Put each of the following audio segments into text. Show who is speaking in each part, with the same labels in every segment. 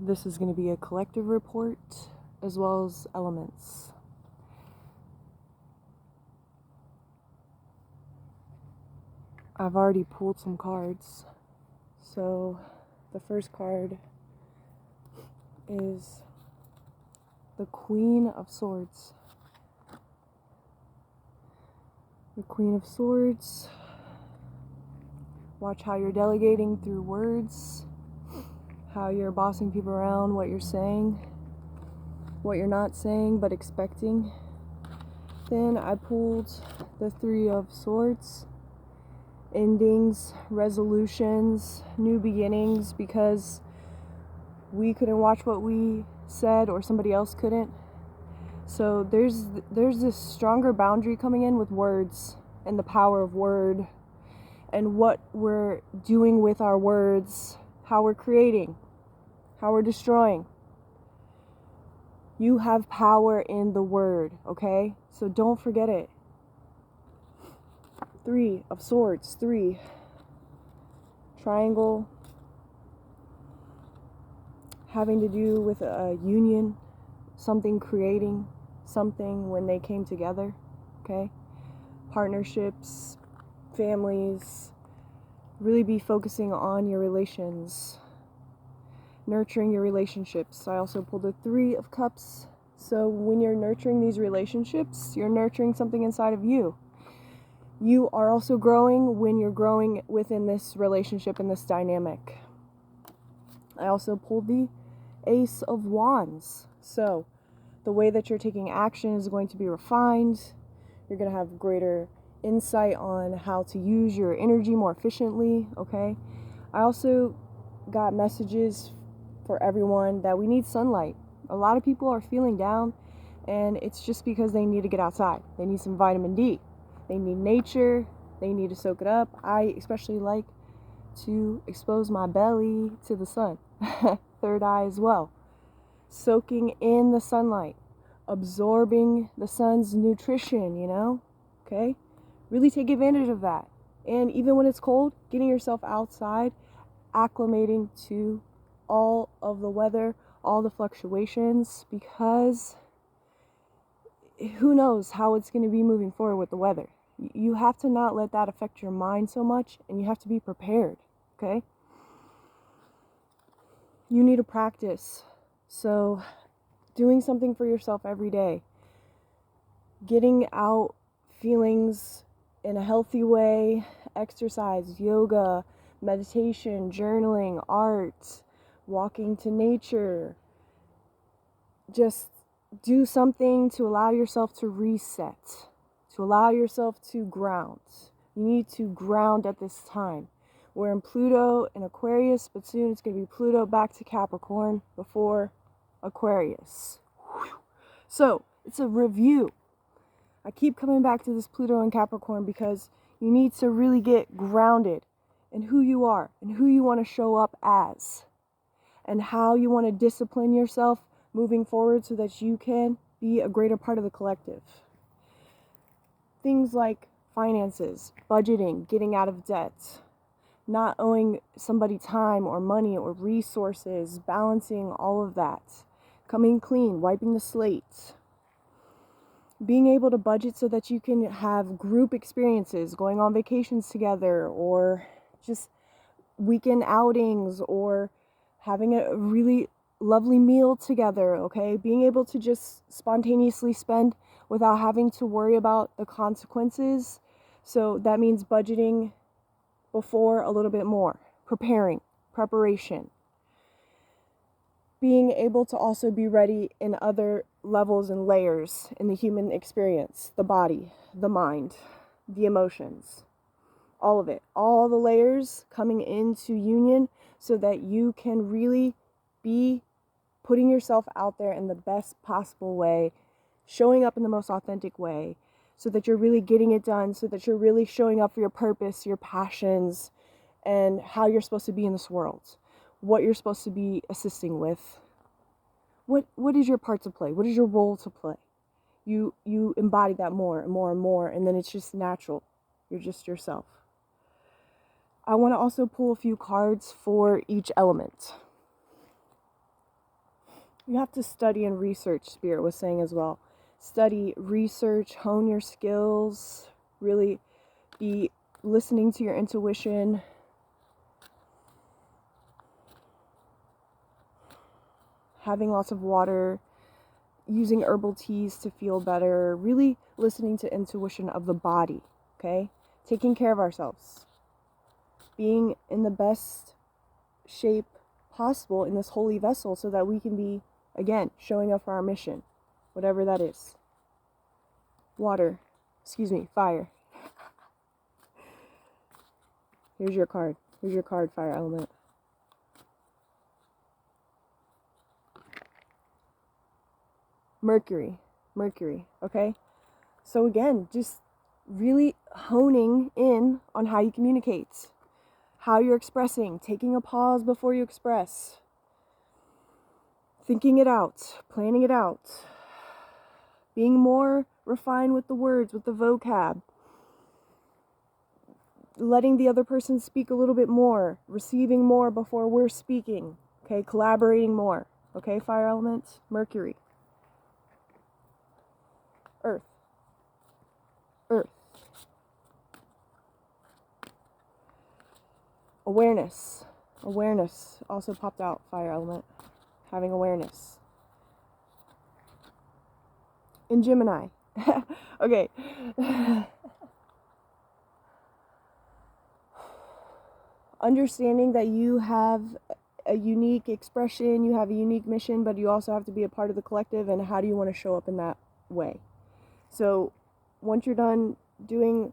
Speaker 1: This is going to be a collective report as well as elements. I've already pulled some cards. So the first card is the Queen of Swords. The Queen of Swords. Watch how you're delegating through words, how you're bossing people around, what you're saying, what you're not saying but expecting. Then I pulled the Three of Swords. Endings, resolutions, new beginnings, because we couldn't watch what we said or somebody else couldn't. So there's this stronger boundary coming in with words and the power of word and what we're doing with our words, how we're creating, how we're destroying. You have power in the word, okay? So don't forget it. Three of Swords, 3. Triangle. Having to do with a union, something creating something when they came together, okay? Partnerships, families. Really be focusing on your relations. Nurturing your relationships. I also pulled the 3 of Cups. So when you're nurturing these relationships, you're nurturing something inside of you. You are also growing when you're growing within this relationship and this dynamic. I also pulled the Ace of Wands. So the way that you're taking action is going to be refined. You're going to have greater insight on how to use your energy more efficiently, okay? I also got messages for everyone that we need sunlight. A lot of people are feeling down, and it's just because they need to get outside. They need some vitamin D. They need nature. They need to soak it up. I especially like to expose my belly to the sun. Third eye as well. Soaking in the sunlight. Absorbing the sun's nutrition, you know? Okay? Really take advantage of that. And even when it's cold, getting yourself outside, acclimating to all of the weather, all the fluctuations, because who knows how it's going to be moving forward with the weather. You have to not let that affect your mind so much, and you have to be prepared, okay? You need to practice. So, doing something for yourself every day. Getting out feelings in a healthy way, exercise, yoga, meditation, journaling, art, walking to nature. Just do something to allow yourself to reset. To allow yourself to ground. You need to ground at this time. We're in Pluto in Aquarius, but soon it's going to be Pluto back to Capricorn before Aquarius. So, it's a review. I keep coming back to this Pluto and Capricorn because you need to really get grounded in who you are and who you want to show up as and how you want to discipline yourself moving forward so that you can be a greater part of the collective. Things like finances, budgeting, getting out of debt, not owing somebody time or money or resources, balancing all of that, coming clean, wiping the slate, being able to budget so that you can have group experiences, going on vacations together, or just weekend outings, or having a really lovely meal together, okay? Being able to just spontaneously spend without having to worry about the consequences. So that means budgeting before a little bit more. Preparation. Being able to also be ready in other levels and layers in the human experience. The body, the mind, the emotions. All of it. All the layers coming into union so that you can really be putting yourself out there in the best possible way, showing up in the most authentic way, so that you're really getting it done, so that you're really showing up for your purpose, your passions, and how you're supposed to be in this world, what you're supposed to be assisting with. What is your part to play? What is your role to play? You embody that more and more and more, and then it's just natural. You're just yourself. I want to also pull a few cards for each element. you have to study and research, Spirit was saying as well. Study, research, hone your skills, really be listening to your intuition. Having lots of water, using herbal teas to feel better, really listening to intuition of the body, okay? Taking care of ourselves. Being in the best shape possible in this holy vessel so that we can be, again, showing up for our mission, whatever that is. Fire. Here's your card. Here's your card, fire element. Mercury, okay? So again, just really honing in on how you communicate, how you're expressing, taking a pause before you express, thinking it out, planning it out, being more refined with the words, with the vocab, letting the other person speak a little bit more, receiving more before we're speaking, okay? Collaborating more, okay? Fire element, Mercury. Earth. Awareness also popped out, fire element. Having awareness. In Gemini. Okay. Understanding that you have a unique expression, you have a unique mission, but you also have to be a part of the collective, and how do you want to show up in that way? So once you're done doing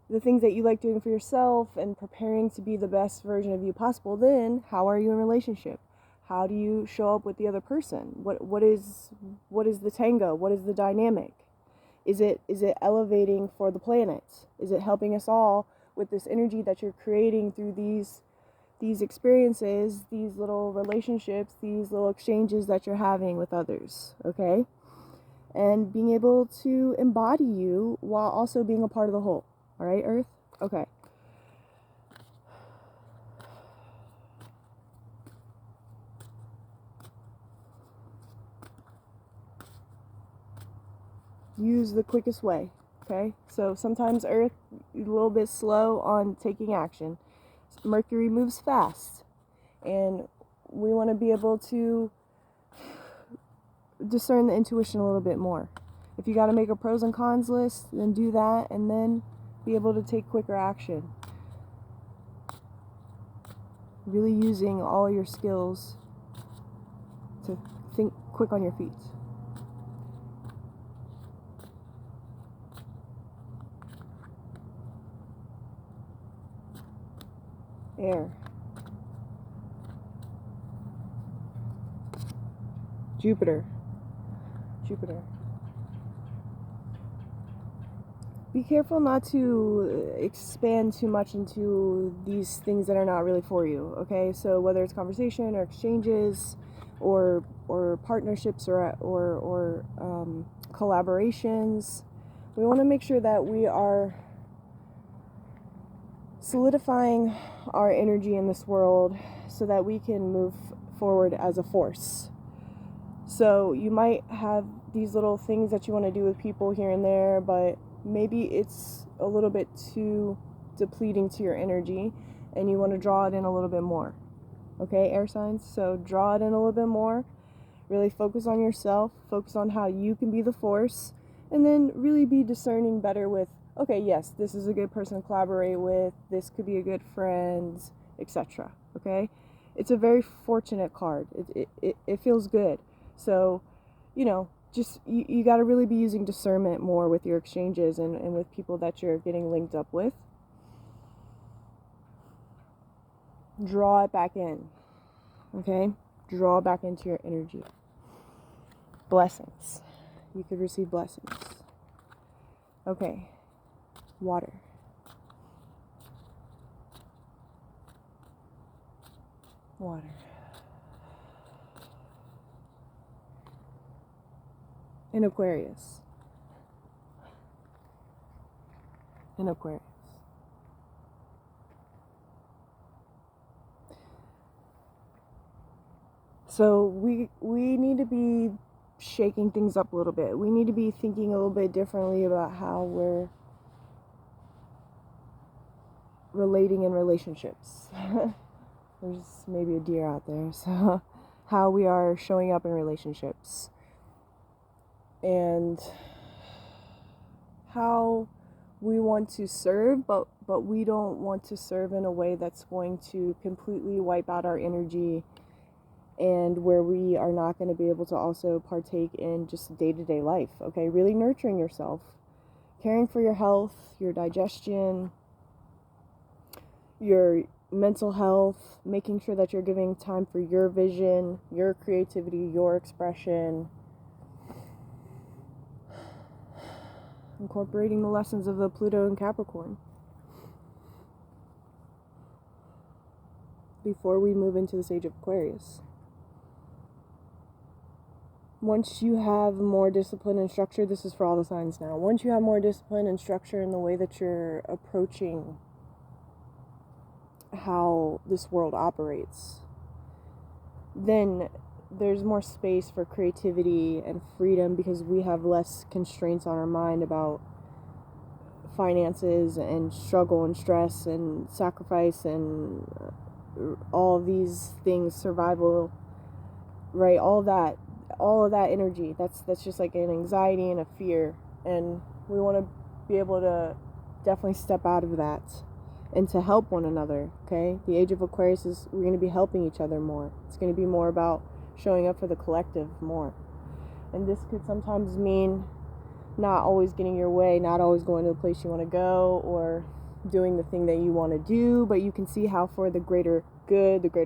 Speaker 1: the things that you like doing for yourself and preparing to be the best version of you possible, then how are you in relationship? How do you show up with the other person? What is the tango? What is the dynamic? Is it elevating for the planet? Is it helping us all with this energy that you're creating through these experiences, these little relationships, these little exchanges that you're having with others, okay? And being able to embody you while also being a part of the whole. All right, Earth? Okay. Use the quickest way, okay? So sometimes Earth is a little bit slow on taking action. Mercury moves fast, and we want to be able to discern the intuition a little bit more. If you got to make a pros and cons list, then do that, and then be able to take quicker action. Really using all your skills to think quick on your feet. Air. Jupiter. Be careful not to expand too much into these things that are not really for you, okay? So whether it's conversation or exchanges or partnerships or collaborations, we want to make sure that we are solidifying our energy in this world so that we can move forward as a force. So you might have these little things that you want to do with people here and there, but maybe it's a little bit too depleting to your energy and you want to draw it in a little bit more. Okay, air signs? So draw it in a little bit more. Really focus on yourself. Focus on how you can be the force. And then really be discerning better with, okay, yes, this is a good person to collaborate with. This could be a good friend, etc. Okay? It's a very fortunate card. It feels good. So, just you got to really be using discernment more with your exchanges and with people that you're getting linked up with. Draw it back in. Okay? Draw back into your energy. Blessings. You could receive blessings. Okay. Water. In Aquarius. So we need to be shaking things up a little bit. We need to be thinking a little bit differently about how we're relating in relationships. There's maybe a deer out there. So how we are showing up in relationships. And how we want to serve, but we don't want to serve in a way that's going to completely wipe out our energy, and where we are not going to be able to also partake in just day-to-day life. Okay, really nurturing yourself, caring for your health, your digestion, your mental health, making sure that you're giving time for your vision, your creativity, your expression, incorporating the lessons of the Pluto and Capricorn before we move into this Age of Aquarius. Once you have more discipline and structure, this is for all the signs now. Once you have more discipline and structure in the way that you're approaching how this world operates, then there's more space for creativity and freedom, because we have less constraints on our mind about finances and struggle and stress and sacrifice and all of these things, survival, right? All of that energy, that's just like an anxiety and a fear, and we want to be able to definitely step out of that and to help one another. Okay, the Age of Aquarius is, we're going to be helping each other more. It's going to be more about showing up for the collective more, and this could sometimes mean not always getting your way, not always going to the place you want to go or doing the thing that you want to do, but you can see how for the greater good, the greater